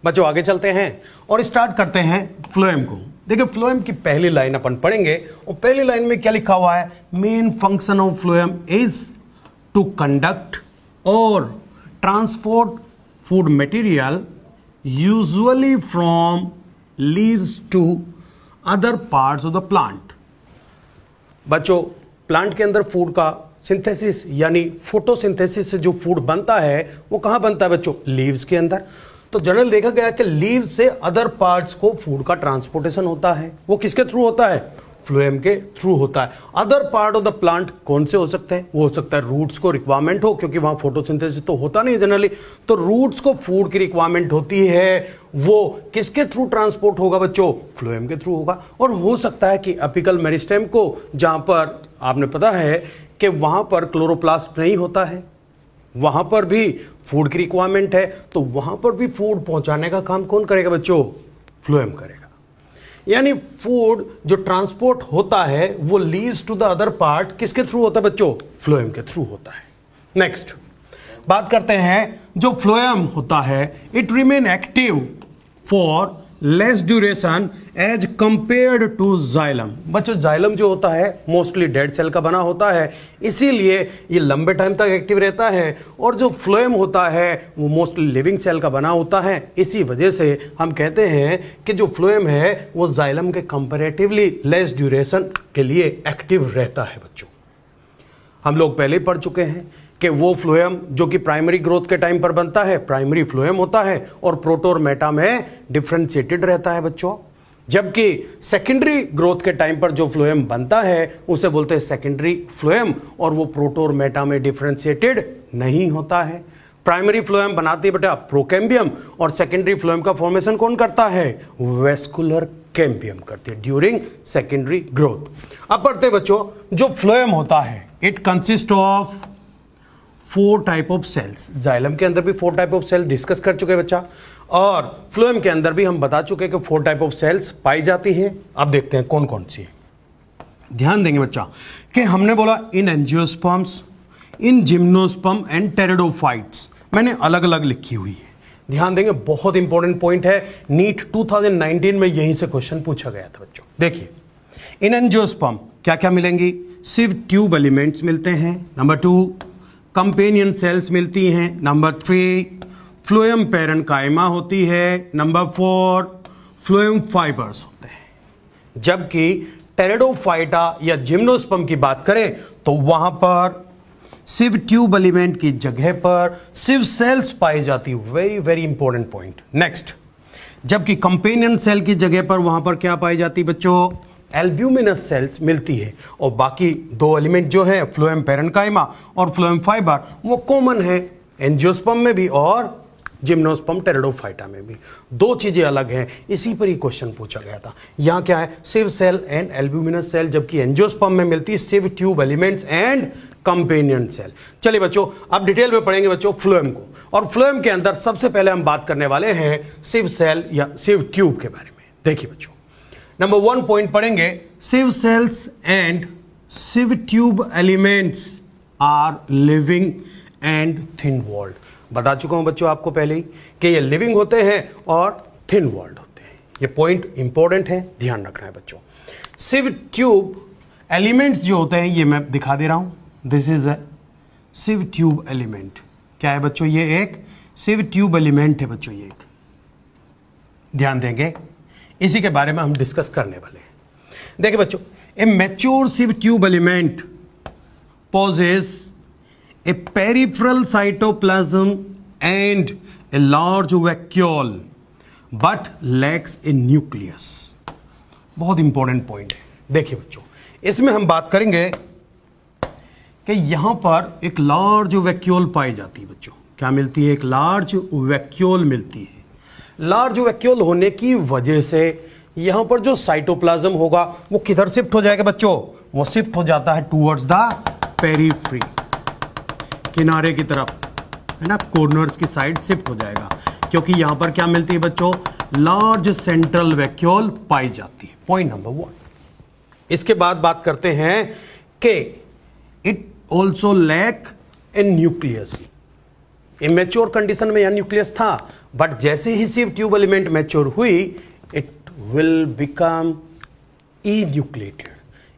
बच्चों आगे चलते हैं और स्टार्ट करते हैं फ्लोएम को। देखिए फ्लोएम की पहली लाइन अपन पढ़ेंगे और पहली लाइन में क्या लिखा हुआ है, main function of phloem is to conduct और transport food material usually from leaves to other parts of the plant. बच्चों प्लांट के अंदर फूड का सिंथेसिस यानी फोटोसिंथेसिस से जो फूड बनता है वो कहां बनता है बच्चों, लीव्स के अंदर। तो जनरल देखा गया कि लीव से अदर पार्ट्स को फूड का ट्रांसपोर्टेशन होता है, वो किसके थ्रू होता है, फ्लोएम के थ्रू होता है। Other part of the plant कौन से हो सकते हैं, वो हो सकता है रूट्स को रिक्वायरमेंट हो, क्योंकि वहां फोटोसिंथेसिस तो होता नहीं जनरली, तो रूट्स को फूड की रिक्वायरमेंट होती है, वो किसके थ्रू ट्रांसपोर्ट होगा बच्चों, फ्लोएम के थ्रू होगा। और हो सकता है कि अपिकल मेरिस्टेम को, जहां पर आपने पता है कि वहां पर क्लोरोप्लास्ट नहीं होता है, वहां पर भी फूड की रिक्वायरमेंट है, तो वहां पर भी फूड पहुंचाने का काम कौन करेगा बच्चों, फ्लोएम करेगा। यानी फूड जो ट्रांसपोर्ट होता है वो leaves to the other part किसके थ्रू होता है बच्चों, फ्लोएम के थ्रू होता है। नेक्स्ट बात करते हैं, जो फ्लोएम होता है it remain active for less duration as compared to xylem. बच्चों जाइलम जो होता है मोस्टली डेड सेल का बना होता है, इसीलिए ये लंबे टाइम तक एक्टिव रहता है, और जो फ्लोएम होता है वो मोस्टली लिविंग सेल का बना होता है। इसी वजह से हम कहते हैं कि जो फ्लोएम है वो जाइलम के कंपैरेटिवली लेस ड्यूरेशन के लिए एक्टिव रहता है। बच्चों हम लोग पहले ही पढ़ चुके हैं कि वो फ्लोएम जो कि प्राइमरी ग्रोथ के टाइम पर बनता है प्राइमरी फ्लोएम होता है, और प्रोटो और मेटा में डिफरेंशिएटेड रहता है बच्चों। जबकि सेकेंडरी ग्रोथ के टाइम पर जो फ्लोएम बनता है उसे बोलते हैं सेकेंडरी फ्लोएम, और वो प्रोटो और मेटा में डिफरेंशिएटेड नहीं होता है। प्राइमरी फ्लोएम बनाती है बेटा प्रोकैम्बियम, और सेकेंडरी फ्लोएम का फॉर्मेशन कौन करता है, वेस्कुलर कैम्बियम करती है ड्यूरिंग सेकेंडरी ग्रोथ। अब पढ़ते बच्चों, जो फ्लोएम होता है it consist of 4 type of cells. Xylem के अंदर भी 4 टाइप ऑफ सेल डिस्कस कर चुके बच्चा, और फ्लोएम के अंदर भी हम बता चुके कि 4 टाइप ऑफ सेल्स पाई जाती हैं। अब देखते हैं कौन कौन सी है। ध्यान देंगे बच्चा कि हमने बोला in angiosperms, in gymnosperm and pteridophytes, मैंने अलग अलग लिखी हुई है। ध्यान देंगे, बहुत इंपॉर्टेंट पॉइंट है, नीट 2019 में यहीं से क्वेश्चन पूछा गया था बच्चों। देखिए इन एंजियोस्पर्म क्या क्या मिलेंगी, सिर्फ ट्यूब एलिमेंट्स मिलते हैं, नंबर 2 कंपेनियन सेल्स मिलती हैं, नंबर 3 फ्लोएम पैरेन्काइमा होती है, नंबर 4 फ्लोएम फाइबर्स होते हैं। जबकि टेरिडोफाइटा या जिम्नोस्पर्म की बात करें तो वहां पर सिर्फ ट्यूब एलिमेंट की जगह पर सिर्फ सेल्स पाई जाती है। Very very important point. Next, जबकि कंपेनियन सेल की जगह पर वहां पर क्या पाई जाती बच्चों, एल्ब्यूमिनस सेल्स मिलती है, और बाकी 2 एलिमेंट जो है फ्लोएम पैरेन्काइमा और फ्लोएम फाइबर वो कॉमन है एंजियोस्पर्म में भी और जिम्नोस्पर्म टेरिडोफाइटा में भी। 2 चीजें अलग हैं, इसी पर ही क्वेश्चन पूछा गया था। यहां क्या है, सिर्फ सेल एंड एल्ब्यूमिनस सेल, जबकि एंजियोस्पर्म में मिलती है सिर्फ tube elements and companion cell. चलिए बच्चों अब डिटेल में पढ़ेंगे बच्चों फ्लोएम को, और फ्लोएम के अंदर सबसे पहले हम बात करने वाले हैं सिर्फ सेल या सिर्फ ट्यूब के बारे में। देखिए बच्चों नंबर 1 पॉइंट पढ़ेंगे, sieve cells and sieve tube elements are living and thin walled. बता चुका हूं बच्चों आपको पहले ही कि ये लिविंग होते हैं और थिन वॉल्ड होते हैं। ये पॉइंट इंपॉर्टेंट है, ध्यान रखना है बच्चों। सिव ट्यूब एलिमेंट्स जो होते हैं ये मैं दिखा दे रहा हूं, this is a sieve tube element. क्या है बच्चों, ये एक सिव ट्यूब एलिमेंट है बच्चों, ये एक, ध्यान देंगे इसी के बारे में हम डिस्कस करने वाले हैं। देखिए बच्चों, a mature sieve tube element possess a peripheral cytoplasm and a large vacuole but lacks a nucleus। बहुत इंपॉर्टेंट पॉइंट है। देखिए बच्चों इसमें हम बात करेंगे कि यहां पर एक लार्ज वैक्यूल पाई जाती है बच्चों। क्या मिलती है, एक लार्ज वैक्यूल मिलती है। लार्ज वैक्यूल होने की वजह से यहां पर जो साइटोप्लाज्म होगा वो किधर शिफ्ट हो जाएगा बच्चों, वो शिफ्ट हो जाता है टुवर्ड्स द पेरिफ्री, किनारे की तरफ है ना, कॉर्नर्स की साइड शिफ्ट हो जाएगा, क्योंकि यहां पर क्या मिलती है बच्चों, लार्ज सेंट्रल वैक्यूल पाई जाती है। Point number 1। इसके बाद बात करते हैं कि it also lack a nucleus. Immature condition में यहां न्यूक्लियस था, बट जैसे ही सिव ट्यूब एलिमेंट मैच्योर हुई it will become enucleated,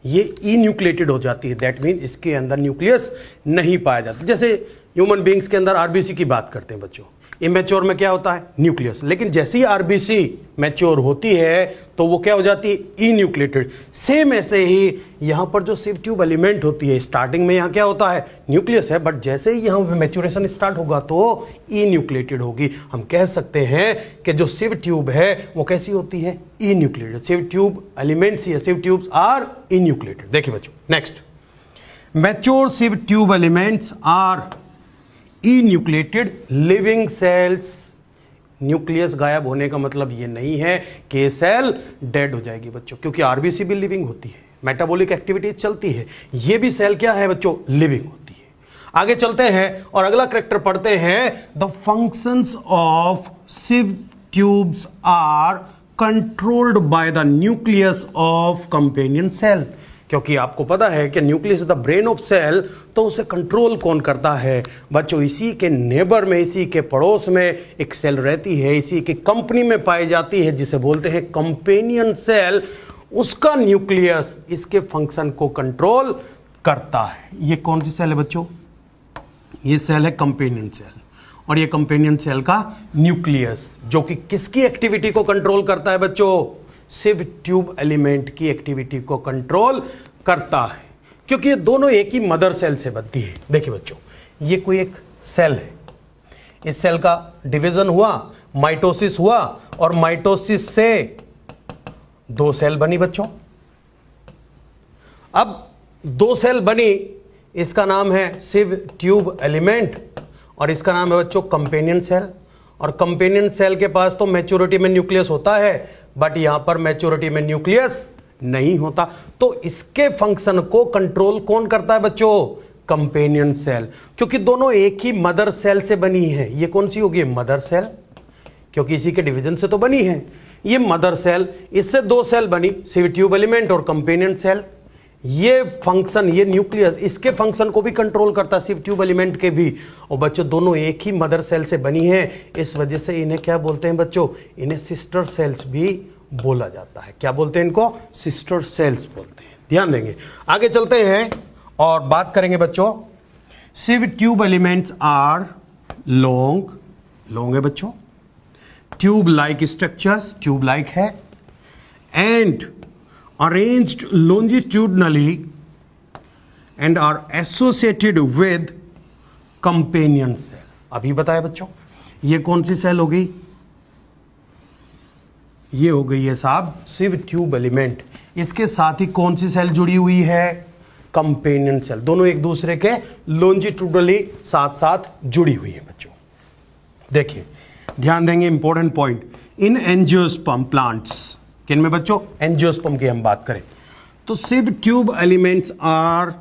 ये ई न्यूक्लिएटेड हो जाती है। दैट मीन इसके अंदर न्यूक्लियस नहीं पाया जाता। जैसे ह्यूमन बींग्स के अंदर आरबीसी की बात करते हैं बच्चों, इमेच्योर में क्या होता है, न्यूक्लियस। लेकिन जैसे ही आरबीसी मैच्योर होती है तो वो क्या हो जाती है, ई न्यूक्लिएटेड। सेम ऐसे ही यहां पर जो सिव ट्यूब एलिमेंट होती है, स्टार्टिंग में यहां क्या होता है, न्यूक्लियस है, बट जैसे ही यहां पे मैच्योरेशन स्टार्ट होगा तो ई न्यूक्लिएटेड होगी। हम कह सकते हैं कि जो सिव ट्यूब है वो कैसी होती है, enucleated. Sieve tube elements या sieve tubes are enucleated. देखिए बच्चों, next, mature sieve tube elements are enucleated living cells. Nucleus गायब होने का मतलब ये नहीं है कि सेल डेड हो जाएगी बच्चों, क्योंकि आरबीसी भी लिविंग होती है, मेटाबॉलिक एक्टिविटी चलती है, ये भी सेल क्या है बच्चों, लिविंग होती है। आगे चलते हैं और अगला कैरेक्टर पढ़ते हैं, the functions of sieve tubes are controlled by the nucleus of companion cell. क्योंकि आपको पता है कि nucleus is the brain of cell, तो उसे कंट्रोल कौन करता है बच्चों, इसी के नेबर में, इसी के पड़ोस में एक सेल रहती है, इसी की कंपनी में पाई जाती है, जिसे बोलते हैं कंपेनियन सेल। उसका न्यूक्लियस इसके फंक्शन को कंट्रोल करता है। ये कौन सी सेल है बच्चों, ये सेल है कंपेनियन सेल, और ये कंपेनियन सेल का न्यूक्लियस जो कि किसकी एक्टिविटी को कंट्रोल करता है बच्चों, सिव ट्यूब एलिमेंट की एक्टिविटी को कंट्रोल करता है, क्योंकि ये दोनों एक ही मदर सेल से बनती है। देखिए बच्चों, ये कोई एक सेल है, इस सेल का डिवीजन हुआ, माइटोसिस हुआ, और माइटोसिस से दो सेल बनी बच्चों। अब दो सेल बनी, इसका नाम है सिव ट्यूब एलिमेंट और इसका नाम है बच्चों कंपेनियन सेल। और कंपेनियन सेल के पास तो मैच्योरिटी में न्यूक्लियस होता है, बट यहां पर मैच्योरिटी में न्यूक्लियस नहीं होता। तो इसके फंक्शन को कंट्रोल कौन करता है बच्चों, कंपेनियन सेल, क्योंकि दोनों एक ही मदर सेल से बनी है। ये कौन सी होगी, मदर सेल, क्योंकि इसी के डिवीजन से तो बनी है। ये मदर सेल, इससे दो सेल बनी, सिव ट्यूब एलिमेंट और कंपेनियन सेल। ये फंक्शन, ये न्यूक्लियस इसके फंक्शन को भी कंट्रोल करता है, सिव ट्यूब एलिमेंट के भी। और बच्चों दोनों एक ही मदर सेल से बनी है, इस वजह से इन्हें क्या बोलते हैं बच्चों, इन्हें सिस्टर सेल्स भी बोला जाता है। क्या बोलते हैं इनको, सिस्टर सेल्स बोलते हैं। ध्यान देंगे, आगे चलते हैं और बात करेंगे बच्चों, sieve tube elements are long, long है बच्चों, tube like structures, tube like है, and arranged longitudinally and are associated with companion cell। अभी बताया बच्चों, ये कौन सी सेल हो गई, ये हो गई है साहब सिव ट्यूब एलिमेंट। इसके साथ ही कौन सी सेल जुड़ी हुई है, कंपेनियन सेल। दोनों एक दूसरे के लॉन्जिट्यूडनली साथ साथ जुड़ी हुई है बच्चों। देखिए ध्यान देंगे, important point, in angiosperm plants, किन में बच्चों, एंजियोस्पर्म की हम बात करें तो sieve tube elements are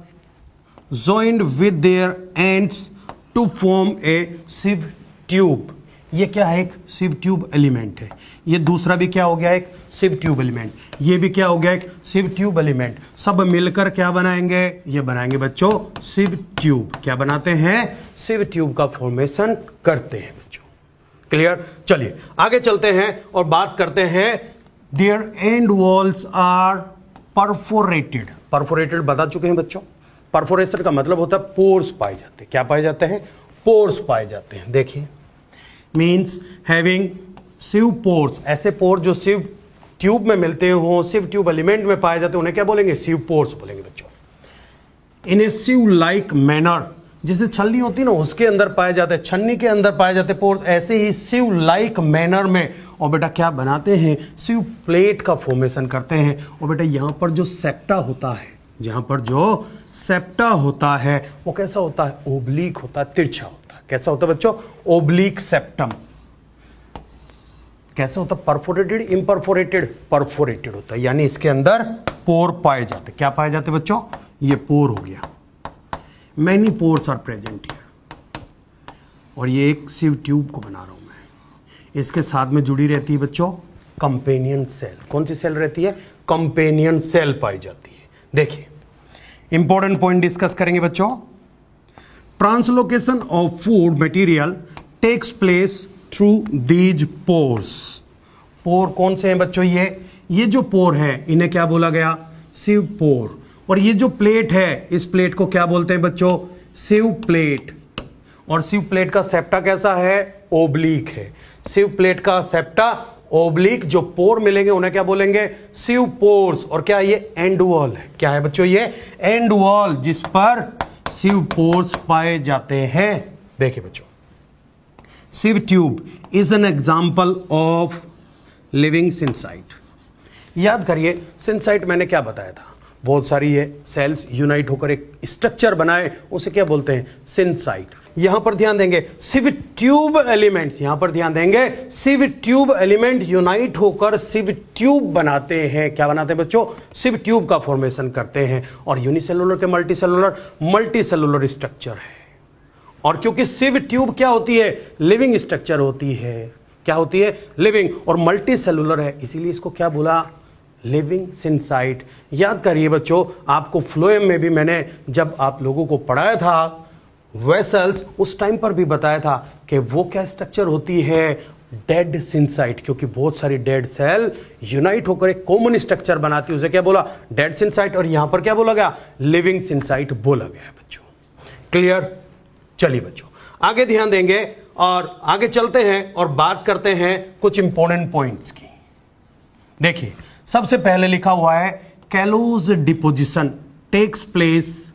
joined with their ends to form a sieve tube. ये क्या है, एक सिव ट्यूब एलिमेंट है। ये दूसरा भी क्या हो गया, एक सिव ट्यूब एलिमेंट, ये भी क्या हो गया, एक सिव ट्यूब एलिमेंट। सब मिलकर क्या बनाएंगे, ये बनाएंगे बच्चों सिव ट्यूब। क्या बनाते हैं, सिव ट्यूब का फॉर्मेशन करते हैं बच्चों। क्लियर, चलिए आगे चलते हैं और बात करते हैं, Their end walls are perforated। Perforated बता चुके हैं बच्चों, परफोरेशन का मतलब होता है पोर्स पाए जाते हैं। क्या पाए जाते हैं, पोर्स पाए जाते हैं। देखिए, मीन्स हैविंग सिव पोर्स, ऐसे पोर जो सिव ट्यूब में मिलते हो, सिव ट्यूब एलिमेंट में पाए जाते हैं, उन्हें क्या बोलेंगे, सिव पोर्स बोलेंगे बच्चों। इन ए सिव लाइक मैनर, जैसे छलनी होती है ना उसके अंदर पाए जाते हैं, छन्नी के अंदर पाए जाते हैं पोर्स, ऐसे ही सिव लाइक मैनर में। और बेटा क्या बनाते हैं, सिव प्लेट का फॉर्मेशन करते हैं। और बेटा यहां पर जो सेप्टा होता है, जहां पर जो सेप्टा होता है वो कैसा होता है, ओब्लिक होता है, तिरछा होता है। कैसा होता है बच्चों, ओब्लिक सेप्टम। कैसा होता है, परफोरेटेड, इम्परफोरेटेड, परफोरेटेड होता है, यानी इसके अंदर पोर पाए जाते। क्या पाए जाते बच्चों, ये पोर हो गया, many pores are present here. और ये एक सिव ट्यूब को बना रहा हूं मैं, इसके साथ में जुड़ी रहती है बच्चों कंपेनियन सेल। कौन सी सेल रहती है, कंपेनियन सेल पाई जाती है। देखिए इंपॉर्टेंट पॉइंट डिस्कस करेंगे बच्चों, translocation of food material takes place through these pores. Pore कौन से हैं बच्चों? ये जो पोर है इन्हें क्या बोला गया? सिव पोर। और ये जो प्लेट है इस प्लेट को क्या बोलते हैं बच्चों? Sieve plate. और सिव प्लेट का सेप्टा कैसा है? ओब्लिक है। सिव प्लेट का सेप्टा ओब्लिक। जो पोर मिलेंगे उन्हें क्या बोलेंगे? सिव पोर्स। और क्या ये एंड वॉल है? क्या है बच्चों? ये एंड वॉल जिस पर सिव पोर्स पाए जाते हैं। देखिए बच्चों, sieve tube is an example of living syncyte. याद करिए, सिंसाइट मैंने क्या बताया था? बहुत सारी ये सेल्स यूनाइट होकर एक स्ट्रक्चर बनाए, उसे क्या बोलते हैं? सिंसाइट। यहां पर ध्यान देंगे सिव ट्यूब एलिमेंट्स, यहां पर ध्यान देंगे सिव ट्यूब एलिमेंट यूनाइट होकर सिव ट्यूब बनाते हैं। क्या बनाते हैं बच्चों? सिव ट्यूब का फॉर्मेशन करते हैं। और यूनिसेलुलर के मल्टीसेलुलर स्ट्रक्चर है। और क्योंकि सिव ट्यूब क्या होती है? लिविंग स्ट्रक्चर होती है। क्या होती है? लिविंग। और मल्टी सेलुलर है, इसीलिए इसको क्या बोला? Living syncyte. याद करिए बच्चों, आपको फ्लोएम में भी मैंने जब आप लोगों को पढ़ाया था वेसल्स, उस टाइम पर भी बताया था कि वो क्या स्ट्रक्चर होती है? डेड सिंसाइट। क्योंकि बहुत सारी डेड सेल यूनाइट होकर एक कॉमन स्ट्रक्चर बनाती है, उसे क्या बोला? डेड सिंसाइट। और यहां पर क्या बोला गया? लिविंग सिंसाइट बोला गया बच्चों। क्लियर? चलिए बच्चों आगे ध्यान देंगे और आगे चलते हैं और बात करते हैं कुछ इंपॉर्टेंट पॉइंट्स की। देखिए, सबसे पहले लिखा हुआ है callose deposition takes place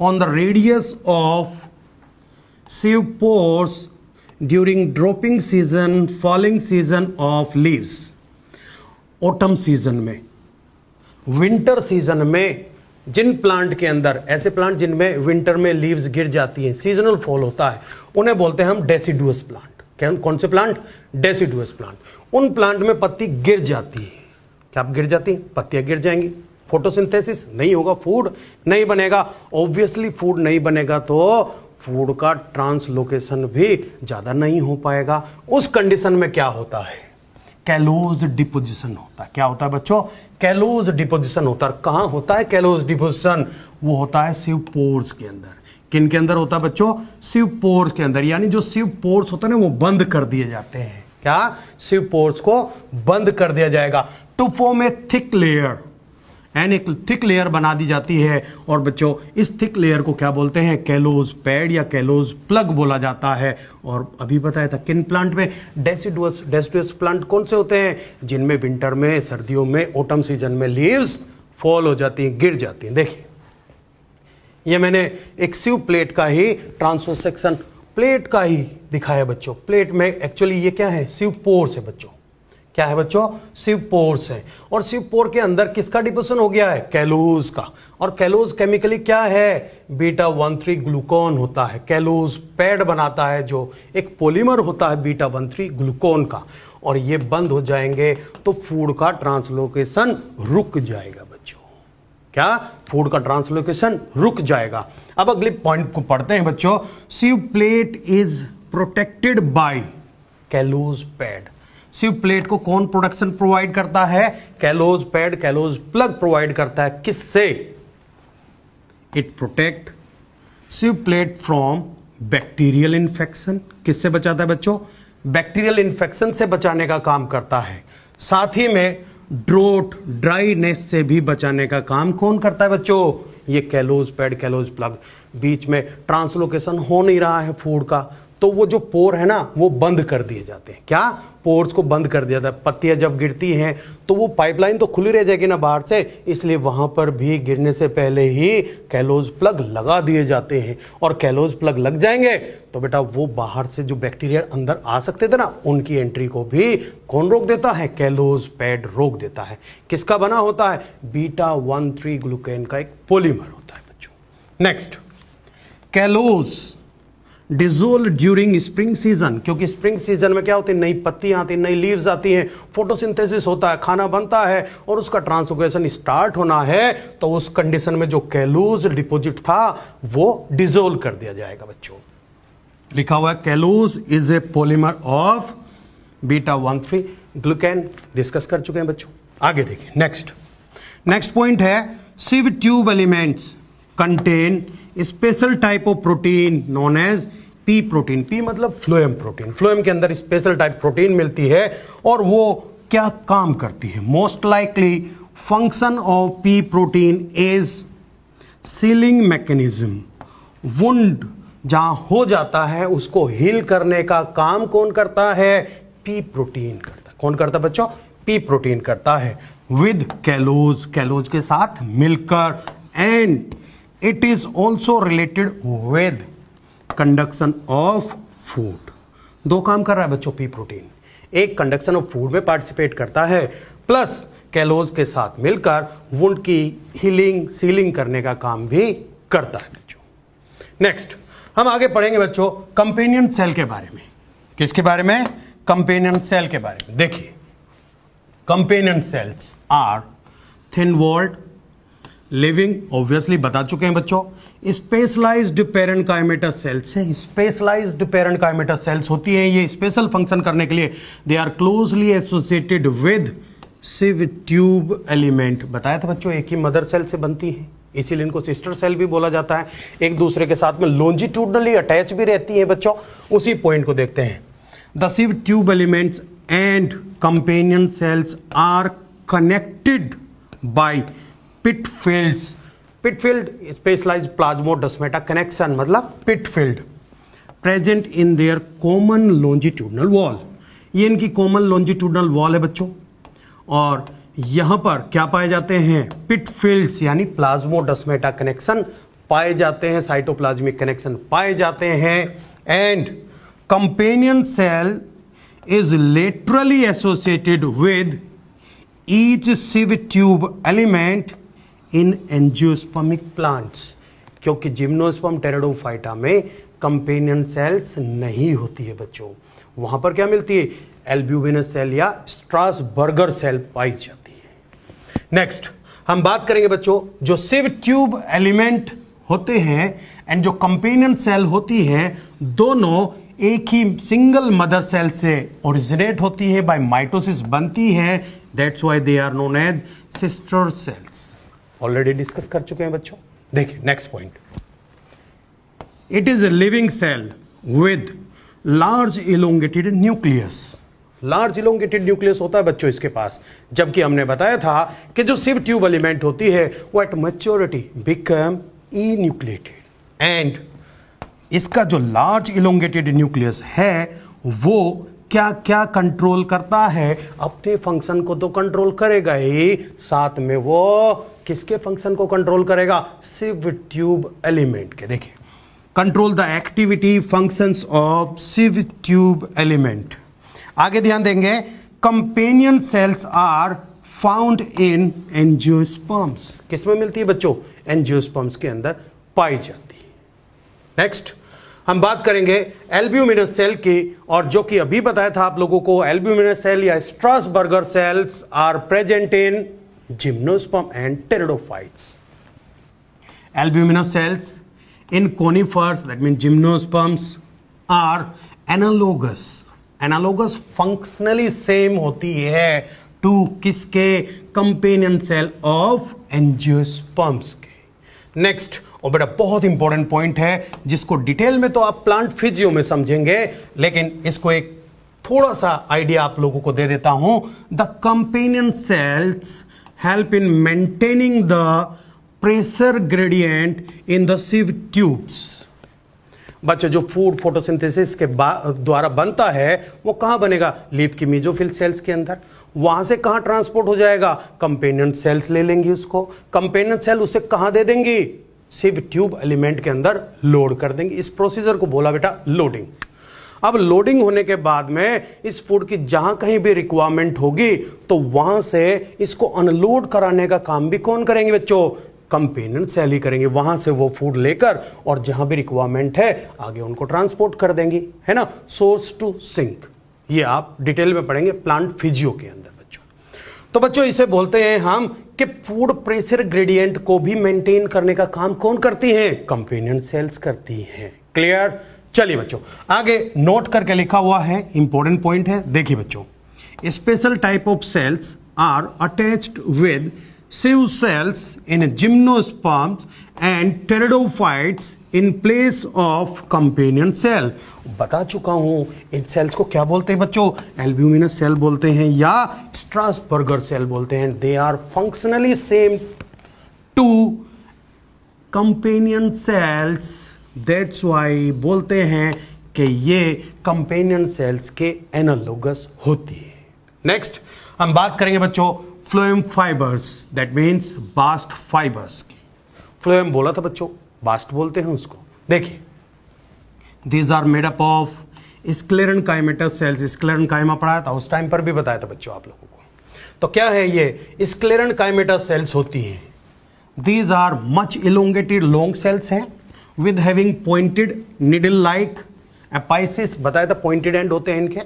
on the radius of sieve pores during dropping season, falling season of leaves. Autumn season में, विंटर सीजन में जिन प्लांट के अंदर, ऐसे प्लांट जिनमें विंटर में लीव्स गिर जाती हैं, सीजनल फॉल होता है, उन्हें बोलते हैं हम डेसिडुअस प्लांट। कौन से प्लांट? Deciduous plant. उन प्लांट में पत्ती गिर जाती है। क्या गिर जाती? पत्तियां गिर जाएंगी। फोटोसिंथेसिस नहीं होगा, फूड नहीं बनेगा। ऑब्वियसली फूड नहीं बनेगा तो फूड का ट्रांसलोकेशन भी ज्यादा नहीं हो पाएगा। उस कंडीशन में क्या होता है? कैलोज डिपोजिशन होता है। क्या होता है बच्चों? कैलोज डिपोजिशन होता है। कहां होता है कैलोज डिपोजिशन? वो होता है सिव पोर्स के अंदर। किन के अंदर होता है बच्चों? सिव पोर्स के अंदर। यानी जो सिव पोर्स होता है ना, वो बंद कर दिए जाते हैं। क्या? सिव पोर्स को बंद कर दिया जाएगा to form a thick layer. And एक थिक लेयर बना दी जाती है। और बच्चों इस थिक लेयर को क्या बोलते हैं? कैलोज पैड या कैलोज प्लग बोला जाता है। और अभी बताया था किन प्लांट में? डेसिडुअस प्लांट कौन से होते हैं? जिनमें विंटर में, सर्दियों में, ऑटम सीजन में लीव्स फॉल हो जाती हैं, गिर जाती हैं। देखिए, ये मैंने एक सिव प्लेट का ही ट्रांसवर्स सेक्शन प्लेट का ही दिखाया बच्चों। प्लेट में एक्चुअली ये क्या है? सिव पोर्स है बच्चों। क्या है बच्चों? सिव पोर्स है। और सिव पोर के अंदर किसका डिपोजिशन हो गया है? कैलोज का। और कैलोज केमिकली क्या है? बीटा 13 ग्लूकोन होता है। कैलोज पैड बनाता है, जो एक पॉलीमर होता है बीटा 13 ग्लूकोन का। और ये बंद हो जाएंगे तो फूड का ट्रांसलोकेशन रुक जाएगा बच्चों। क्या? फूड का ट्रांसलोकेशन रुक जाएगा। अब अगले पॉइंट को पढ़ते हैं बच्चों। Sieve plate is protected by callose pad. Sieve plate को कौन प्रोडक्शन प्रोवाइड करता है? Callose pad, callose plug provide करता है। किससे? It protect sieve plate from bacterial infection. किससे बचाता है बच्चों? बैक्टीरियल इन्फेक्शन से बचाने का काम करता है। साथ ही में ड्रोट, ड्राईनेस से भी बचाने का काम कौन करता है बच्चों? ये कैलोज पैड, कैलोज प्लग। बीच में ट्रांसलोकेशन हो नहीं रहा है फूड का, तो वो जो पोर है ना, वो बंद कर दिए जाते हैं। क्या? पोर्स को बंद कर दिया जाता है। पत्तियां जब गिरती हैं तो वो पाइपलाइन तो खुली रह जाएगी ना बाहर से, इसलिए वहां पर भी गिरने से पहले ही कैलोज प्लग लगा दिए जाते हैं। और कैलोज प्लग लग जाएंगे तो बेटा वो बाहर से जो बैक्टीरिया अंदर आ सकते थे ना, उनकी एंट्री को भी कौन रोक देता है? कैलोज पैड रोक देता है। किसका बना होता है? बीटा 13 ग्लूकेन का एक पॉलीमर होता है बच्चों। Next, callose dissolve during spring season. क्योंकि स्प्रिंग सीजन में क्या होती है? नई पत्तियां आती हैं, नई लीव्स आती हैं, फोटोसिंथेसिस होता है, खाना बनता है और उसका ट्रांसलोकेशन स्टार्ट होना है, तो उस कंडीशन में जो कैलोज डिपॉजिट था वो डिजोल्व कर दिया जाएगा बच्चों। लिखा हुआ है callose is a polymer of beta 13 glucan. Discuss कर चुके हैं बच्चों। आगे देखिए, नेक्स्ट पॉइंट है sieve tube elements contain special type of protein known as P protein, P मतलब फ्लोएम प्रोटीन, फ्लोएम के अंदर स्पेशल टाइप प्रोटीन मिलती है और वो क्या काम करती है? Most likely function of P protein is ceiling mechanism. Wound जहां हो जाता है उसको हील करने का काम कौन करता है? पी प्रोटीन करता है। कौन करता है बच्चों? पी प्रोटीन करता है विद कैलोज, कैलोज के साथ मिलकर, and it is also related with conduction of food. दो काम कर रहा है बच्चों पी प्रोटीन, एक कंडक्शन ऑफ फूड में पार्टिसिपेट करता है, प्लस कैलोज के साथ मिलकर वुंड की हीलिंग सीलिंग करने का काम भी करता है बच्चों। नेक्स्ट हम आगे पढ़ेंगे बच्चों कंपेनियन सेल के बारे में। किसके बारे में? कंपेनियन सेल के बारे में। देखिए companion cells are thin walled living, obviously बता चुके हैं बच्चों, स्पेशलाइज्ड पेरेन्काइमेटा सेल्स है। स्पेशलाइज्ड पेरेन्काइमेटा सेल्स होती है, ये स्पेशल फंक्शन करने के लिए they are closely associated with sieve tube element. बताया था बच्चों एक ही मदर सेल से बनती है, इसीलिए इनको सिस्टर सेल भी बोला जाता है। एक दूसरे के साथ में लॉन्जिट्यूडनली अटैच भी रहती है बच्चों। उसी पॉइंट को देखते हैं। The sieve tube elements and companion cells are connected by pit fields. Pit field specialised plasmodesmata connection मतलब pit field present in their common longitudinal wall. ये इनकी कॉमन लॉन्जिट्यूडनल वॉल है बच्चों, और यहां पर क्या पाए जाते हैं? पिटफील्ड्स यानी प्लाज्मोडेस्माटा कनेक्शन पाए जाते हैं, साइटोप्लाज्मिक कनेक्शन पाए जाते हैं। And companion cell is laterally associated with each sieve tube element in angiospermic plants. क्योंकि जिम्नोस्पर्म टेरिडोफाइटा में कंपेनियन सेल्स नहीं होती है बच्चों, वहां पर क्या मिलती है? एल्ब्यूमिनस सेल या स्ट्रासबर्गर सेल पाई जाती है। नेक्स्ट हम बात करेंगे बच्चों जो सिव ट्यूब एलिमेंट होते हैं एंड जो कंपेनियन सेल होती है, दोनों एक ही सिंगल मदर सेल से ओरिजिनेट होती है, बाय माइटोसिस बनती है। That's why they are known as sister cells. Already discuss कर चुके हैं बच्चों। देखिए next point, it is a living cell with large elongated nucleus. Large elongated nucleus होता है बच्चों इसके पास, जबकि हमने बताया था कि जो सिव ट्यूब एलिमेंट होती है वो at maturity become E nucleated. And इसका जो लार्ज इलोंगेटेड न्यूक्लियस है वो क्या क्या कंट्रोल करता है? अपने फंक्शन को तो कंट्रोल करेगा ही, साथ में वो किसके फंक्शन को कंट्रोल करेगा? सिव ट्यूब एलिमेंट के। देखिए control the activity functions of sieve tube element. आगे ध्यान देंगे companion cells are found in angiosperms. किसमें मिलती है बच्चों? एंजियोस्पर्म्स के अंदर पाई जाती है। नेक्स्ट हम बात करेंगे एल्ब्यूमिनस सेल की, और जो कि अभी बताया था आप लोगों को, एल्ब्यूमिनस सेल या Strasburger cells are present in gymnosperm and pteridophytes. Albuminous cells in conifers, that means gymnosperms, are analogous functionally same होती है to किसके? कंपेनियन सेल ऑफ एंजियोस्पर्म्स के। नेक्स्ट और बेटा बहुत इंपॉर्टेंट पॉइंट है जिसको डिटेल में तो आप प्लांट फिजियो में समझेंगे, लेकिन इसको एक थोड़ा सा आइडिया आप लोगों को दे देता हूं। The companion cells help in maintaining the pressure gradient in the sieve tubes. बच्चे जो फूड फोटोसिंथेसिस के द्वारा बनता है वो कहां बनेगा? लीफ की मेसोफिल सेल्स के अंदर। वहां से कहां ट्रांसपोर्ट हो जाएगा? कंपेनियन सेल्स ले लेंगी उसको, कंपेनियन सेल उसे कहां दे देंगी? सिव ट्यूब एलिमेंट के अंदर लोड कर देंगे। इस प्रोसीजर को बोला बेटा लोडिंग। अब लोडिंग होने के बाद में इस फूड की जहां कहीं भी रिक्वायरमेंट होगी तो वहां से इसको अनलोड कराने का काम भी कौन करेंगे बच्चों? कंपेनियन सेल ही करेंगे। वहां से वो फूड लेकर और जहां भी रिक्वायरमेंट है आगे उनको ट्रांसपोर्ट कर देंगे, है ना, सोर्स टू सिंक। ये आप डिटेल में पढ़ेंगे प्लांट फिजियो के अंदर बच्चों। तो बच्चों इसे बोलते हैं हम कि फूड प्रेशर ग्रेडियंट को भी मेंटेन करने का काम कौन करती हैं? कंपेनियन सेल्स करती हैं। क्लियर? चलिए बच्चों आगे नोट करके लिखा हुआ है, इंपॉर्टेंट पॉइंट है। देखिए बच्चों, special type of cells are attached with sieve cells in gymnosperms and pteridophytes in place of companion cell। बता चुका हूं इन सेल्स को क्या बोलते हैं बच्चों, एल्ब्यूमिनस सेल बोलते हैं या स्ट्रासबर्गर सेल बोलते हैं। They are functionally same to companion cells, that's why बोलते हैं कि ये कंपेनियन सेल्स के एनालोगस होती है। नेक्स्ट हम बात करेंगे बच्चों phloem fibres, that means bast fibres की। फ्लोएम बोला था बच्चों, बास्ट बोलते हैं उसको। देखिए these are made up of sclerenchymatous cells. Sclerenchyma पढ़ाया था उस टाइम पर भी बताया था बच्चों आप लोगों को। तो क्या है ये स्क्लेरेनकाइमेटस सेल्स होती हैं। These are much elongated long cells हैं with having pointed needle like apices, बताया था पॉइंटेड एंड होते हैं इनके।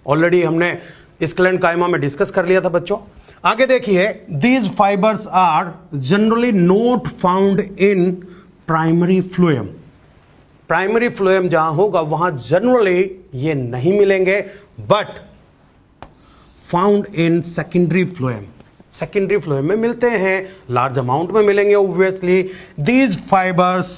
ऑलरेडी हमने स्क्लेरेनकाइमा में डिस्कस कर लिया था बच्चों। आगे देखिए these fibres are generally not found in primary phloem. Primary phloem जहां होगा वहां जनरली ये नहीं मिलेंगे, but found in secondary phloem. Secondary phloem में मिलते हैं, लार्ज अमाउंट में मिलेंगे ऑब्वियसली। दीज फाइबर्स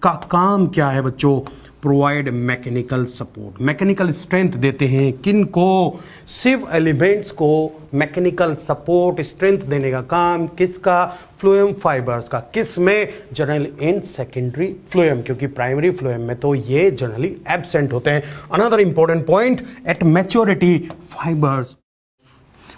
का काम क्या है बच्चों, provide mechanical support, mechanical strength देते हैं। किनको, सिव एलिमेंट्स को मैकेनिकल सपोर्ट स्ट्रेंथ देने का काम किसका, फ्लोएम फाइबर्स का। किस में, जनरली इन सेकेंडरी फ्लोएम, क्योंकि प्राइमरी फ्लोएम में तो ये जनरली एब्सेंट होते हैं। Another important point, at maturity fibres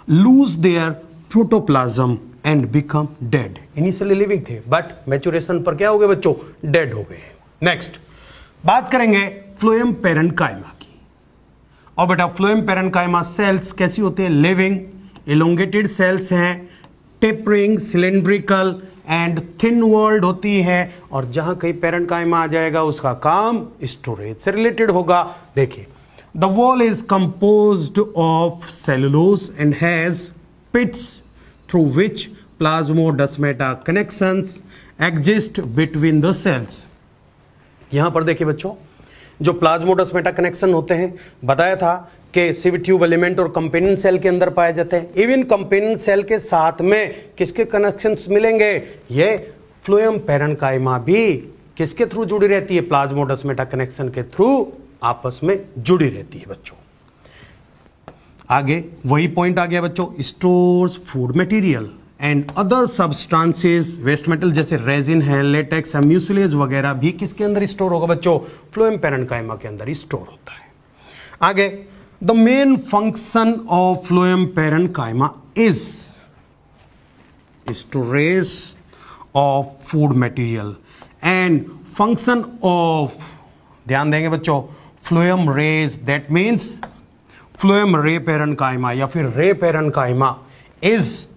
lose their protoplasm and become dead. Initially living थे बट मैच्योरेशन पर क्या हो गए बच्चों, डेड हो गए। नेक्स्ट बात करेंगे फ्लोएम पैरेन्काइमा की। और बेटा फ्लोएम पैरेन्काइमा सेल्स कैसी होती है, लिविंग इलोंगेटेड सेल्स हैं, tapering cylindrical and thin walled होती है। और जहां कहीं पैरेन्काइमा आ जाएगा उसका काम स्टोरेज से रिलेटेड होगा। देखिए the wall is composed of cellulose and has pits through which plasmodesmata connections exist between the cells. यहां पर देखिए बच्चों जो प्लाज्मोडेस्माटा कनेक्शन होते हैं, बताया था कि सिव ट्यूब एलिमेंट और कंपेनियन सेल के अंदर पाए जाते हैं। इवन कंपेनियन सेल के साथ में किसके कनेक्शंस मिलेंगे, ये फ्लोएम पैरेन्काइमा भी किसके थ्रू जुड़ी रहती है, प्लाज्मोडेस्माटा कनेक्शन के थ्रू आपस में जुड़ी रहती है बच्चों। आगे वही पॉइंट आ गया बच्चों, stores food material and other substances, waste metal जैसे रेजिन है, लेटेक्स है, म्यूसिलेज वगैरह भी किसके अंदर स्टोर होगा बच्चों, फ्लोएम पैरेन्काइमा के अंदर स्टोर होता है। आगे the main function of phloem parenchyma is storage of food material and function of, ध्यान देंगे बच्चों, phloem rays, that means phloem ray parenchyma या फिर ray parenchyma is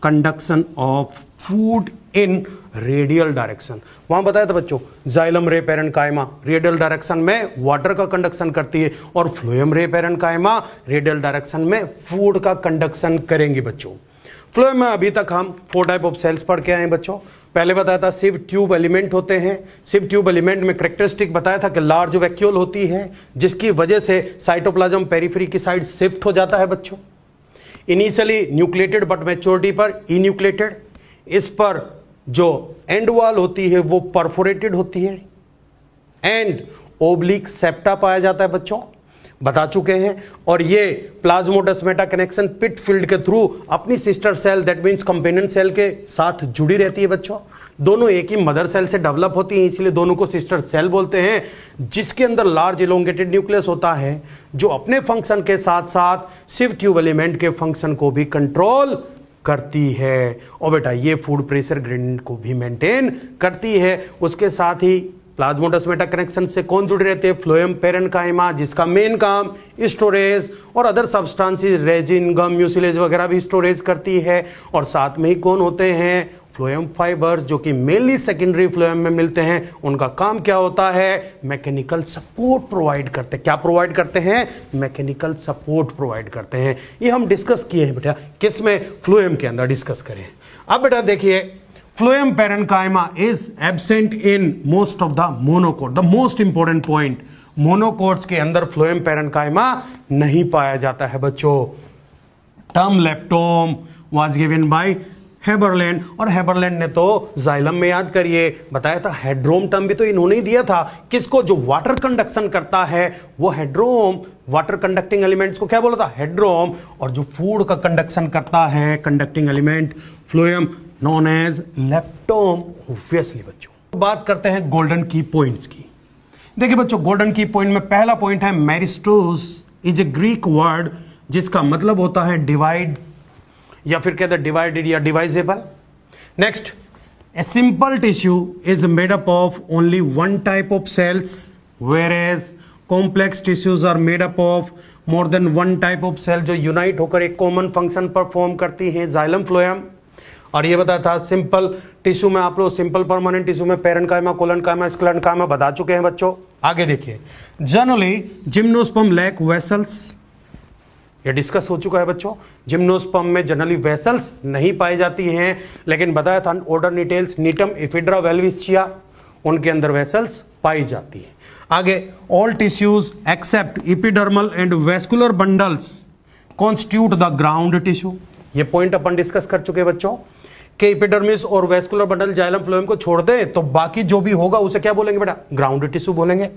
conduction of food in radial direction. वहां बताया था बच्चों xylem ray parenchyma radial direction में वाटर का कंडक्शन करती है और phloem ray parenchyma radial direction में फूड का कंडक्शन करेंगी बच्चों। फ्लोएम में अभी तक हम 4 टाइप ऑफ सेल्स पढ़ के आए बच्चों। पहले बताया था सिव ट्यूब एलिमेंट होते हैं। सिव ट्यूब एलिमेंट में कैरेक्टरिस्टिक बताया था कि लार्ज वैक्यूल होती है जिसकी वजह से साइटोप्लाज्म पेरिफेरी की साइड शिफ्ट हो जाता है बच्चों। इनिशियली न्यूक्लिएटेड बट मैच्योरिटी पर इन्यूक्लिएटेड। इस पर जो एंड वॉल होती है वो परफोरेटेड होती है एंड ओब्लिक सेप्टा पाया जाता है बच्चों, बता चुके हैं। और ये प्लाज्मोडेस्माटा कनेक्शन पिट फील्ड के थ्रू अपनी sister cell that means companion cell के साथ जुड़ी रहती है बच्चों। दोनों एक ही मदर सेल से डेवलप होती हैं, इसलिए दोनों को सिस्टर सेल बोलते हैं, जिसके अंदर लार्ज इलोंगेटेड न्यूक्लियस होता है जो अपने फंक्शन के साथ साथ सिव ट्यूब एलिमेंट के फंक्शन को भी कंट्रोल करती है। और बेटा ये फूड प्रेशर ग्रेडियंट को भी मेंटेन करती है। उसके साथ ही प्लाज्मोडेस्माटा कनेक्शन से कौन जुड़े रहते हैं, फ्लोएम पैरेन्काइमा, जिसका मेन काम स्टोरेज और अदर सब्सटेंसेस रेजिन गम म्यूसिलेज वगैरह भी स्टोरेज करती है। और साथ में ही कौन होते हैं, फ्लोएम फाइबर्स, जो कि मेनली सेकेंडरी फ्लोएम में मिलते हैं। उनका काम क्या होता है, मैकेनिकल सपोर्ट प्रोवाइड करते हैं। क्या प्रोवाइड करते हैं, मैकेनिकल सपोर्ट प्रोवाइड करते हैं। ये हम डिस्कस किए हैं बेटा, किस में, फ्लोएम के अंदर डिस्कस करें। अब बेटा देखिए phloem parenchyma is absent in most of the monocot. The most important point, monocots के अंदर फ्लोएम पैरेन्काइमा नहीं पाया जाता है बच्चों। Term leptome was given by Haberlandt, और हेबरलैंड ने तो जाइलम में याद करिए बताया था, हेड्रोम टर्म भी तो इन्होंने ही दिया था। किसको? जो वाटर कंडक्शन करता है वो हेड्रोम, वाटर कंडक्टिंग एलिमेंट्स को क्या बोला था? हेड्रोम। और जो फूड का कंडक्शन करता है conducting element phloem known as leptome. Obviously बच्चों बात करते हैं गोल्डन की पॉइंट्स की। देखिए बच्चों गोल्डन की पॉइंट में पहला पॉइंट है मेरिस्टोस इज ए ग्रीक वर्ड जिसका मतलब होता है डिवाइड, या फिर कहते हैं डिवाइडेड या divisible. Next, a simple tissue is made up of only one type of cells whereas complex tissues are made up of more than one type of cell जो यूनाइट होकर एक common function perform करती हैं, xylem phloem. और ये बताया था simple tissue में आप लोग सिंपल परमानेंट टिश्यू में पेरेन्काइमा, कोलेनकाइमा, स्क्लेरेन्काइमा बता चुके हैं बच्चों। आगे देखिए, जनरली जिम्नोस्पर्म लैक वेसल्स, ये डिस्कस हो चुका है बच्चों। जिम्नोस्पर्म में जनरली वेसल्स नहीं पाई जाती हैं, लेकिन बताया था ऑर्डर निटेल्स, नीटम, इफिड्रा, वेलविस्चिया, उनके अंदर वेसल्स पाई जाती है। आगे, all tissues except epidermal and vascular bundles constitute the ground tissue. ये पॉइंट अपन डिस्कस कर चुके हैं बच्चों कि इपिडर्मिस और वेस्कुलर बंडल जाइलम फ्लोएम को छोड़ दे तो बाकी जो भी होगा उसे क्या बोलेंगे बेटा? ग्राउंड टिश्यू बोलेंगे।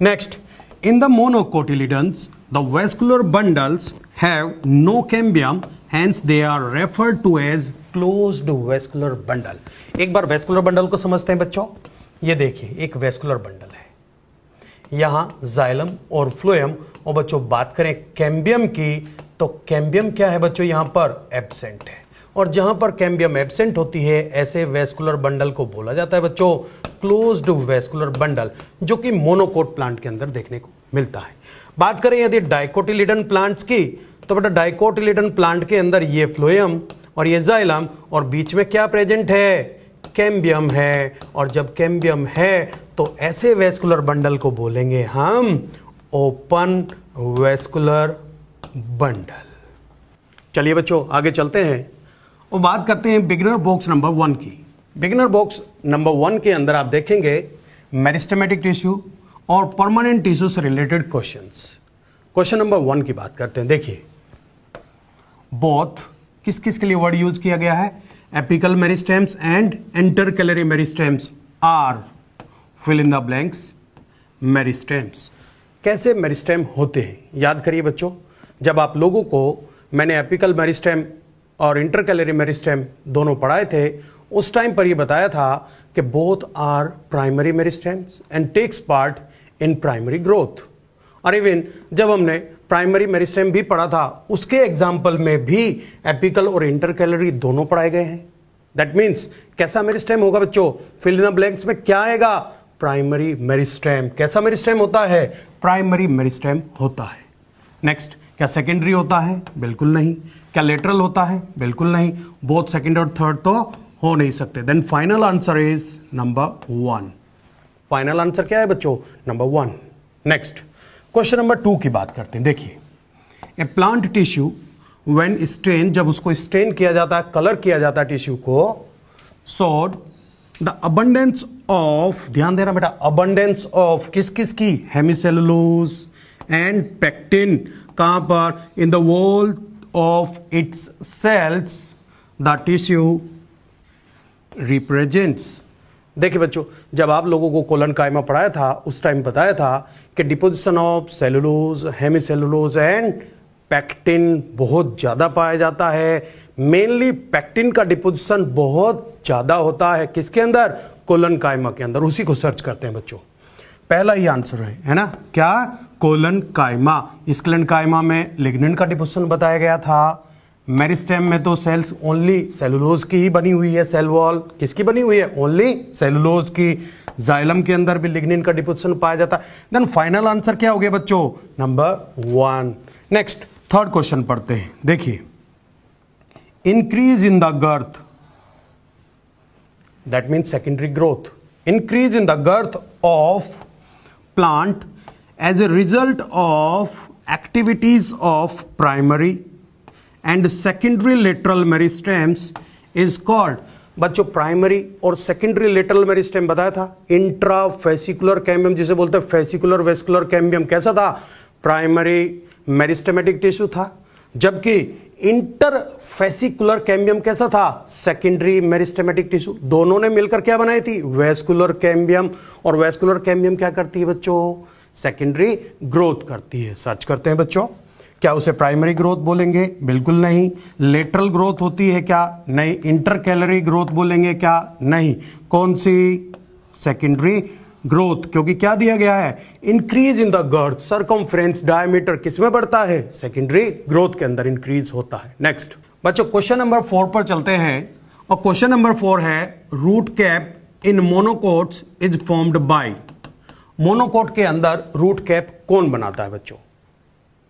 Next, in the monocotyledons the vascular bundles have no cambium, hence they are referred to as closed vascular bundle। एक बार वेस्कुलर बंडल को समझते हैं बच्चों। ये देखिए एक वेस्कुलर बंडल है, यहां जाइलम और फ्लोएम, और बच्चों बात करें कैम्बियम की तो कैम्बियम क्या है बच्चों? यहां पर एब्सेंट है, और जहां पर कैम्बियम एब्सेंट होती है ऐसे वेस्कुलर बंडल को बोला जाता है बच्चों क्लोज्ड वेस्कुलर बंडल, जो कि मोनोकोट प्लांट के अंदर देखने को मिलता है। बात करें यदि डाइकोटिलिडन प्लांट्स की तो बेटा डाइकोटिलिडन प्लांट के अंदर ये फ्लोएम और ये जाइलम, और बीच में क्या प्रेजेंट है? कैम्बियम है। और जब कैम्बियम है तो ऐसे वेस्कुलर बंडल को बोलेंगे हम ओपन वेस्कुलर बंडल। चलिए बच्चों आगे चलते हैं और बात करते हैं बिगिनर बॉक्स नंबर 1 की। बिगिनर बॉक्स नंबर 1 के अंदर आप देखेंगे मेरिस्टेमेटिक टिश्यू और परमानेंट टिश्यू से रिलेटेड क्वेश्चंस। क्वेश्चन नंबर 1 की बात करते हैं। देखिए बोथ किस किस के लिए वर्ड यूज किया गया है? Apical meristems and intercalary meristems are fill in the blanks meristems. कैसे मेरिस्टेम होते हैं याद करिए बच्चों। जब आप लोगों को मैंने एपिकल मेरिस्टेम और इंटरकैलरी मेरिस्टेम दोनों पढ़ाए थे उस टाइम पर यह बताया था कि both are primary meristems and takes part in primary growth. और इवन जब हमने प्राइमरी मेरिस्टेम भी पढ़ा था उसके एग्जाम्पल में भी एपिकल और इंटरकैलरी दोनों पढ़ाए गए हैं। दैट मीन्स कैसा मेरिस्टेम होगा बच्चों? फिल इन द ब्लैंक्स में क्या आएगा? Primary meristem. कैसा मेरिस्टेम होता है? प्राइमरी मेरिस्टेम होता है। नेक्स्ट, क्या सेकेंडरी होता है? बिल्कुल नहीं। क्या लेटरल होता है? बिल्कुल नहीं। बोथ सेकेंड और थर्ड तो हो नहीं सकते। Then final answer is number 1। Final answer क्या है बच्चों? नंबर 1। नेक्स्ट, क्वेश्चन नंबर 2 की बात करते हैं। देखिए ए प्लांट टिश्यू व्हेन स्टेन, जब उसको स्टेन किया जाता है, कलर किया जाता है टिश्यू को, शोड द अबंडेंस ऑफ, ध्यान देना बेटा, अबंडेंस ऑफ किस किस की? Hemicellulose and pectin. कहां पर? In the wall of its cells the tissue represents. देखिए बच्चों जब आप लोगों को कोलेनकाइमा पढ़ाया था उस टाइम बताया था कि deposition of cellulose, hemicellulose and pectin बहुत ज्यादा पाया जाता है। मेनली पेक्टिन का डिपोजिशन बहुत ज्यादा होता है किसके अंदर? कोलेनकाइमा के अंदर। उसी को सर्च करते हैं बच्चों। पहला ही आंसर है ना? क्या? कोलेनकाइमा। स्क्लेरेन्काइमा में लिग्निन का डिपोजिशन बताया गया था। मेरिस्टेम में तो सेल्स ओनली सेलुलोज की ही बनी हुई है। सेल वॉल किसकी बनी हुई है? ओनली सेलुलोज की। जाइलम के अंदर भी लिग्निन का डिपोजिशन पाया जाता है। देन फाइनल आंसर क्या हो गया बच्चों? नंबर 1। नेक्स्ट, थर्ड क्वेश्चन पढ़ते हैं। देखिए increase in the girth, that means secondary growth. Increase in the girth of plant as a result of activities of primary and secondary lateral meristems is called, बच्चों primary और secondary lateral meristem बताया था। Intrafascicular cambium जिसे बोलते हैं fascicular vascular cambium कैसा था? Primary meristematic tissue था। जबकि इंटरफेसिकुलर कैम्बियम कैसा था? Secondary meristematic tissue. दोनों ने मिलकर क्या बनाई थी? Vascular cambium. और वेस्कुलर कैम्बियम क्या करती है बच्चों? सेकेंडरी ग्रोथ करती है। सर्च करते हैं बच्चों, क्या उसे प्राइमरी ग्रोथ बोलेंगे? बिल्कुल नहीं। लेटरल ग्रोथ होती है क्या? नहीं। इंटरकैलरी ग्रोथ बोलेंगे क्या? नहीं। कौन सी? Secondary growth. क्योंकि क्या दिया गया है? Increase in the girth circumference diameter किसमें बढ़ता है? सेकेंडरी ग्रोथ के अंदर इंक्रीज होता है। नेक्स्ट बच्चों क्वेश्चन नंबर 4 पर चलते हैं, और क्वेश्चन नंबर 4 है root cap in monocots is formed by. Monocot के अंदर रूट कैप कौन बनाता है बच्चों?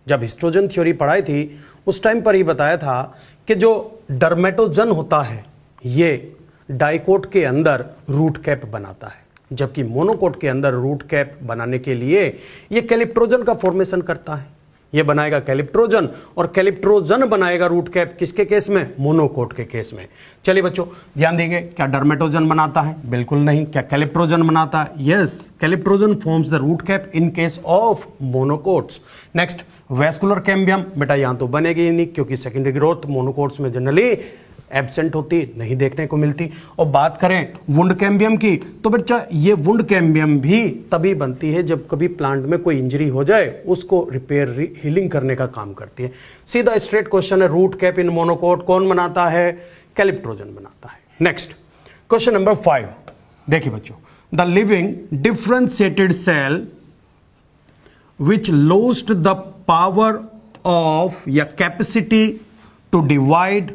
जब हिस्ट्रोजन थ्योरी पढ़ाई थी उस टाइम पर ही बताया था कि जो डर्मेटोजन होता है ये डाइकोट के अंदर रूट कैप बनाता है, जबकि मोनोकोट के अंदर रूट कैप बनाने के लिए ये कैलिप्ट्रोजन का फॉर्मेशन करता है। ये बनाएगा कैलिप्ट्रोजन, और कैलिप्ट्रोजन बनाएगा रूट कैप किसके केस में? मोनोकोट के केस में। चलिए बच्चों ध्यान देंगे, क्या डर्मेटोजन बनाता है? बिल्कुल नहीं। क्या कैलिप्ट्रोजन बनाता है? Yes, calyptrogen forms the root cap in case of monocots. Next vascular cambium, बेटा यहां तो बनेगी ही नहीं, क्योंकि सेकेंडरी ग्रोथ मोनोकोट्स में जनरली एब्सेंट होती, नहीं देखने को मिलती। और बात करें वुंड कैम्बियम की, तो बच्चा ये वुंड कैम्बियम भी तभी बनती है जब कभी प्लांट में कोई इंजरी हो जाए, उसको रिपेयर हीलिंग करने का काम करती है। सीधा स्ट्रेट क्वेश्चन है, रूट कैप इन मोनोकोट कौन बनाता है? कैलिप्ट्रोजन बनाता है। नेक्स्ट क्वेश्चन नंबर 5 देखिए बच्चों, the living differentiated cell which lost the power of या capacity to divide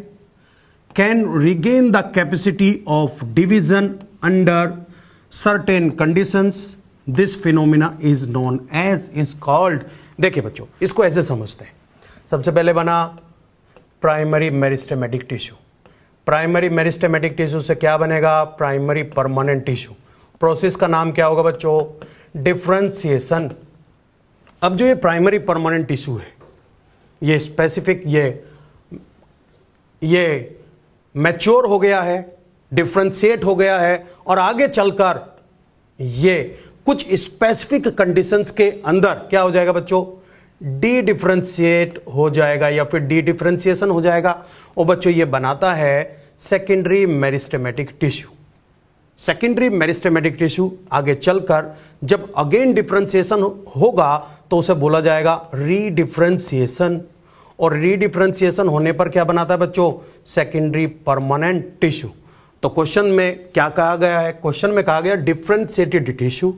can regain the capacity of division under certain conditions. This phenomena is known as is called। देखिए बच्चों इसको ऐसे समझते हैं, सबसे पहले बना primary meristematic tissue. Primary meristematic tissue से क्या बनेगा? Primary permanent tissue. प्रोसेस का नाम क्या होगा बच्चों? डिफरेंशिएशन। अब जो ये प्राइमरी परमानेंट टिश्यू है ये स्पेसिफिक ये मैच्योर हो गया है, डिफरेंशिएट हो गया है, और आगे चलकर ये कुछ स्पेसिफिक कंडीशंस के अंदर क्या हो जाएगा बच्चों? डी डिफरेंशिएट हो जाएगा या फिर डी डिफरेंशिएशन हो जाएगा। और बच्चों ये बनाता है secondary meristematic tissue. Secondary meristematic tissue आगे चलकर जब अगेन डिफरेंशिएशन होगा तो उसे बोला जाएगा रीडिफरेंशिएशन, और रीडिफरेंशिएशन होने पर क्या बनाता है बच्चों? Secondary permanent tissue. तो क्वेश्चन में क्या कहा गया है? क्वेश्चन में कहा गया डिफरेंशिएटेड टिश्यू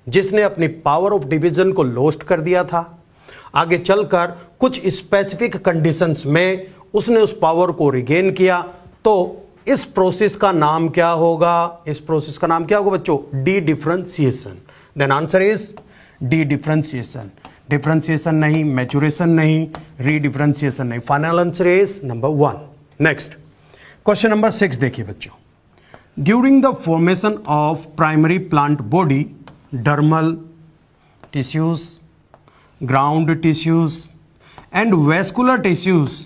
जिसने अपनी पावर ऑफ डिवीजन को लॉस्ट कर दिया था, आगे चलकर कुछ स्पेसिफिक कंडीशंस में उसने उस पावर को रिगेन किया, तो इस प्रोसेस का नाम क्या होगा? इस प्रोसेस का नाम क्या होगा बच्चों? Dedifferentiation. Then answer is dedifferentiation. Differentiation नहीं, मैच्योरेशन नहीं, रीडिफरेंशिएशन नहीं। Final answer is number 1। Next question number 6 देखिए बच्चों, during the formation of primary plant body dermal tissues, ground tissues and vascular tissues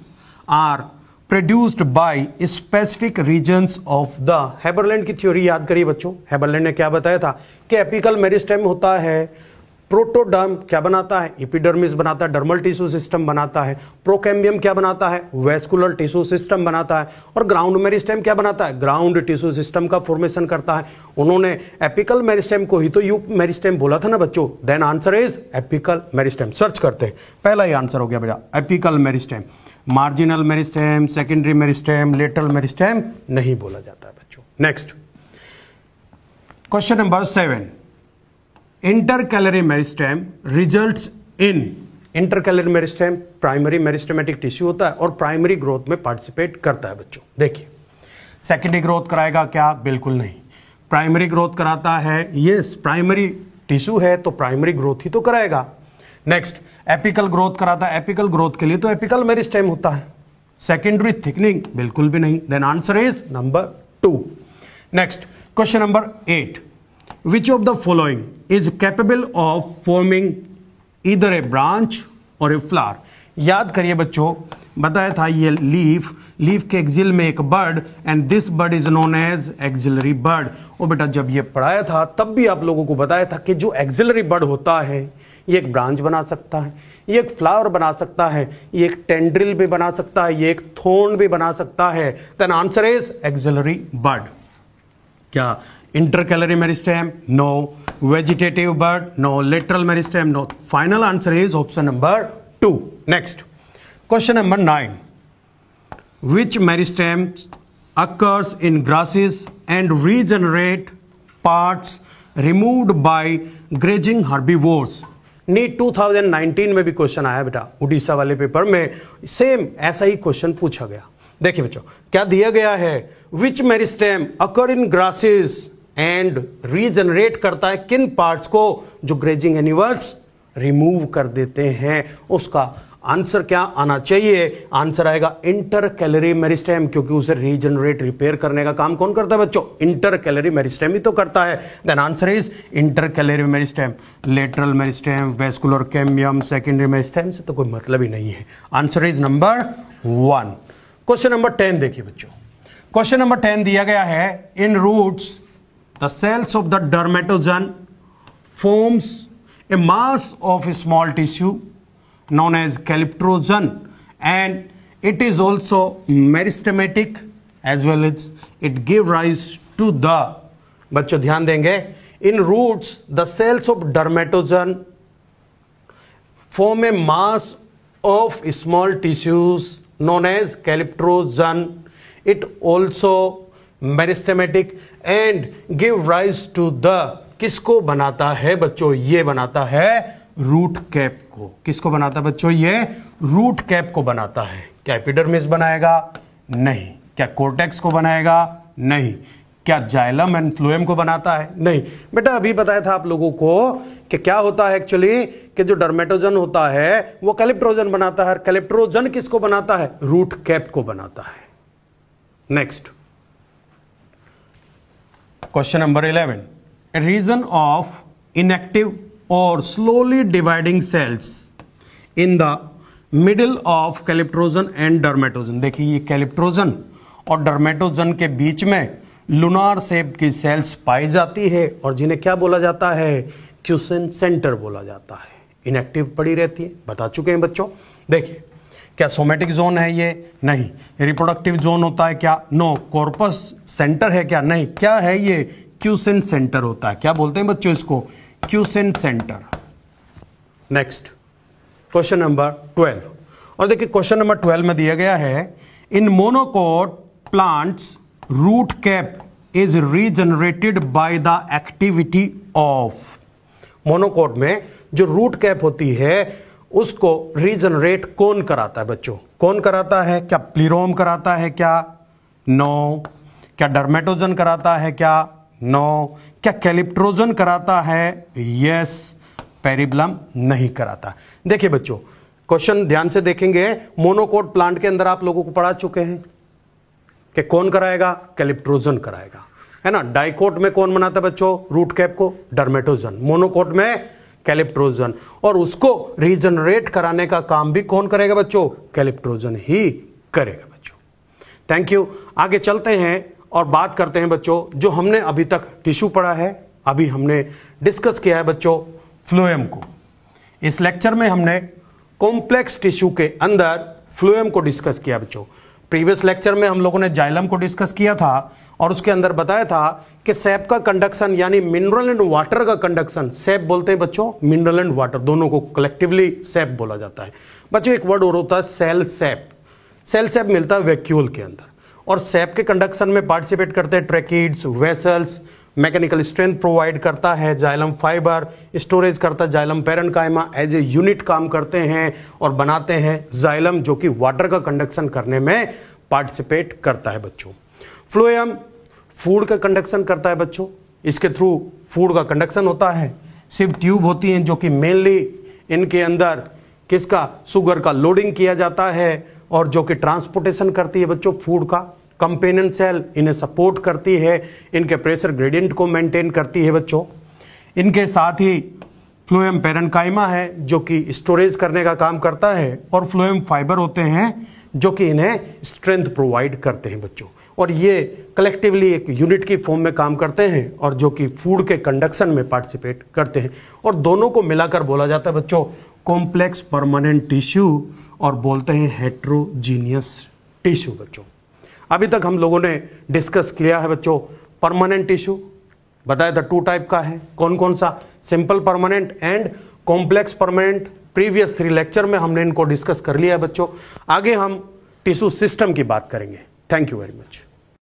are produced by specific regions of the. Haberlandt की theory याद करिए बच्चों। Haberlandt ने क्या बताया था कि एपिकल मेरिस्टेम होता है, प्रोटोडर्म क्या बनाता है? एपिडर्मिस बनाता है, डर्मल टिश्यू सिस्टम बनाता है, प्रोकैम्बियम क्या बनाता है? वेस्कुलर टिश्यू सिस्टम बनाता है, और ग्राउंड मेरिस्टेम क्या बनाता है? ग्राउंड टिश्यू सिस्टम का फॉर्मेशन करता है। उन्होंने एपिकल मेरिस्टेम को ही तो यू मेरिस्टेम बोला था ना बच्चों। Then answer is apical meristem. Search करते हैं, पहला ही आंसर हो गया बेटा apical meristem. Marginal meristem, secondary meristem, lateral meristem नहीं बोला जाता है बच्चों। Next question number 7, intercalary meristem results in. Intercalary meristem primary meristematic tissue होता है और प्राइमरी ग्रोथ में पार्टिसिपेट करता है बच्चों। देखिए सेकेंडरी ग्रोथ कराएगा क्या? बिल्कुल नहीं। प्राइमरी ग्रोथ कराता है, यस, प्राइमरी टिश्यू है तो प्राइमरी ग्रोथ ही तो कराएगा। नेक्स्ट एपिकल ग्रोथ कराता है, एपिकल ग्रोथ के लिए तो एपिकल मेरिस्टेम होता है। सेकेंडरी थिकनिंग बिल्कुल भी नहीं। Then answer is number 2। Next question number 8, which of the following is capable of forming either a branch और ए फ्लावर। याद करिए बच्चों, बताया था ये लीफ के एक्सिल में एक bud, and this bud is known as axillary bud. और बेटा जब ये पढ़ाया था तब भी आप लोगों को बताया था कि जो एक्सिलरी बर्ड होता है ये एक ब्रांच बना सकता है, ये एक फ्लावर बना सकता है, ये एक टेंड्रिल भी बना सकता है, ये एक थोर्न भी बना सकता है। Then answer is axillary bud. क्या intercalary meristem? No. Vegetative bud? No. Lateral meristem? No. Final answer is option number 2। Next question number 9, which meristem occurs in grasses and regenerate parts removed by grazing herbivores? NEET 2019 में भी question आया बेटा, उड़ीसा वाले paper में same ऐसा ही question पूछा गया। देखिए बच्चों क्या दिया गया है, which meristem occur in grasses and regenerate करता है किन पार्ट्स को जो ग्रेजिंग एनिमल्स रिमूव कर देते हैं। उसका आंसर क्या आना चाहिए? आंसर आएगा इंटर कैलरी मेरिस्टेम, क्योंकि उसे रीजनरेट रिपेयर करने का काम कौन करता है बच्चों? इंटर कैलरी मेरिस्टेम ही तो करता है। Then answer is intercalary meristem. Lateral meristem, vascular cambium, secondary meristem से तो कोई मतलब ही नहीं है। Answer is number 1। Question number 10 देखिए बच्चों, क्वेश्चन नंबर 10 दिया गया है, in roots the cells of the dermatogen forms a mass of small tissue known as calyptrogen, and it is also meristematic as well as it give rise to the, बच्चों ध्यान देंगे, in roots the cells of dermatogen form a mass of small tissues known as calyptrogen. It also meristematic and give rise to the, किसको बनाता है बच्चों? ये बनाता है रूट कैप को। किसको बनाता है बच्चों? ये रूट कैप को बनाता है। क्या एपिडर्मिस बनाएगा? नहीं। क्या कोर्टेक्स को बनाएगा? नहीं। क्या जाइलम एंड फ्लोएम को बनाता है? नहीं। बेटा अभी बताया था आप लोगों को कि क्या होता है एक्चुअली, कि जो डर्मेटोजन होता है वो कैलिप्ट्रोजन बनाता है। कैलिप्ट्रोजन किसको बनाता है? रूट कैप को बनाता है। Next question number 11, a region of inactive or slowly dividing cells in the middle of calyptrogen and dermatogen। देखिए ये कैलिप्ट्रोजन और डर्मेटोजन के बीच में लुनार शेप की सेल्स पाई जाती है और जिन्हें क्या बोला जाता है? क्यूसेन सेंटर बोला जाता है। इनएक्टिव पड़ी रहती है, बता चुके हैं बच्चों। देखिए क्या सोमेटिक जोन है ये? नहीं। रिप्रोडक्टिव जोन होता है क्या? नो। कॉर्पस सेंटर है क्या? नहीं। क्या है ये? क्यूसेन सेंटर होता है। क्या बोलते हैं बच्चों इसको? क्यूसेन सेंटर। नेक्स्ट क्वेश्चन नंबर 12, और देखिए क्वेश्चन नंबर 12 में दिया गया है, in monocot plants root cap is regenerated by the activity of. Monocot में जो रूट कैप होती है उसको रीजनरेट कौन कराता है बच्चों? कौन कराता है? क्या प्लीरोम कराता है क्या? नो। क्या डर्मेटोजन कराता है क्या? नो। क्या कैलिप्ट्रोजन कराता है? यस। पेरिबलम नहीं कराता। देखिए बच्चों क्वेश्चन ध्यान से देखेंगे, मोनोकोट प्लांट के अंदर आप लोगों को पढ़ा चुके हैं कि कौन कराएगा? कैलिप्ट्रोजन कराएगा, है ना। डाइकोट में कौन बनाता है बच्चों रूट कैप को? डर्मेटोजन। मोनोकोट में कैलिप्ट्रोजन, और उसको रीजनरेट कराने का काम भी कौन करेगा बच्चों? कैलिप्ट्रोजन ही करेगा बच्चों। Thank you. आगे चलते हैं और बात करते हैं बच्चों जो हमने अभी तक टिश्यू पढ़ा है, अभी हमने डिस्कस किया है बच्चों फ्लोएम को। इस लेक्चर में हमने कॉम्प्लेक्स टिश्यू के अंदर फ्लोएम को डिस्कस किया बच्चों। प्रीवियस लेक्चर में हम लोगों ने जाइलम को डिस्कस किया था और उसके अंदर बताया था कि सैप का कंडक्शन यानी मिनरल एंड वाटर का कंडक्शन, सैप बोलते हैं बच्चों, मिनरल एंड वाटर दोनों को कलेक्टिवली सैप बोला जाता है बच्चों। एक वर्ड और होता है सेल सैप। सेल सैप मिलता है वैक्यूल के अंदर, और सैप के कंडक्शन में पार्टिसिपेट करते हैं tracheids, vessels, mechanical strength provide करता है जाइलम फाइबर, स्टोरेज करता है xylem parenchyma, as a unit काम करते हैं और बनाते हैं जाइलम जो कि वाटर का कंडक्शन करने में पार्टिसिपेट करता है बच्चों। फ्लोएम फूड का कंडक्शन करता है बच्चों, इसके थ्रू फूड का कंडक्शन होता है। सिर्फ ट्यूब होती हैं जो कि मेनली इनके अंदर किसका? शुगर का लोडिंग किया जाता है और जो कि ट्रांसपोर्टेशन करती है बच्चों फूड का। कंपेनियन सेल इन्हें सपोर्ट करती है, इनके प्रेशर ग्रेडियंट को मेंटेन करती है बच्चों। इनके साथ ही फ्लोएम पैरेन्काइमा है जो कि स्टोरेज करने का काम करता है, और फ्लोएम फाइबर होते हैं जो कि इन्हें स्ट्रेंथ प्रोवाइड करते हैं बच्चों। और ये कलेक्टिवली एक यूनिट की फॉर्म में काम करते हैं और जो कि फूड के कंडक्शन में पार्टिसिपेट करते हैं, और दोनों को मिलाकर बोला जाता है बच्चों कॉम्प्लेक्स परमानेंट टिश्यू और बोलते हैं हेट्रोजीनियस टिश्यू। बच्चों अभी तक हम लोगों ने डिस्कस किया है बच्चों परमानेंट टिश्यू, बताया था 2 टाइप का है, कौन कौन सा, simple permanent and complex permanent. Previous 3 lecture में हमने इनको डिस्कस कर लिया है बच्चों। आगे हम टिश्यू सिस्टम की बात करेंगे। Thank you very much.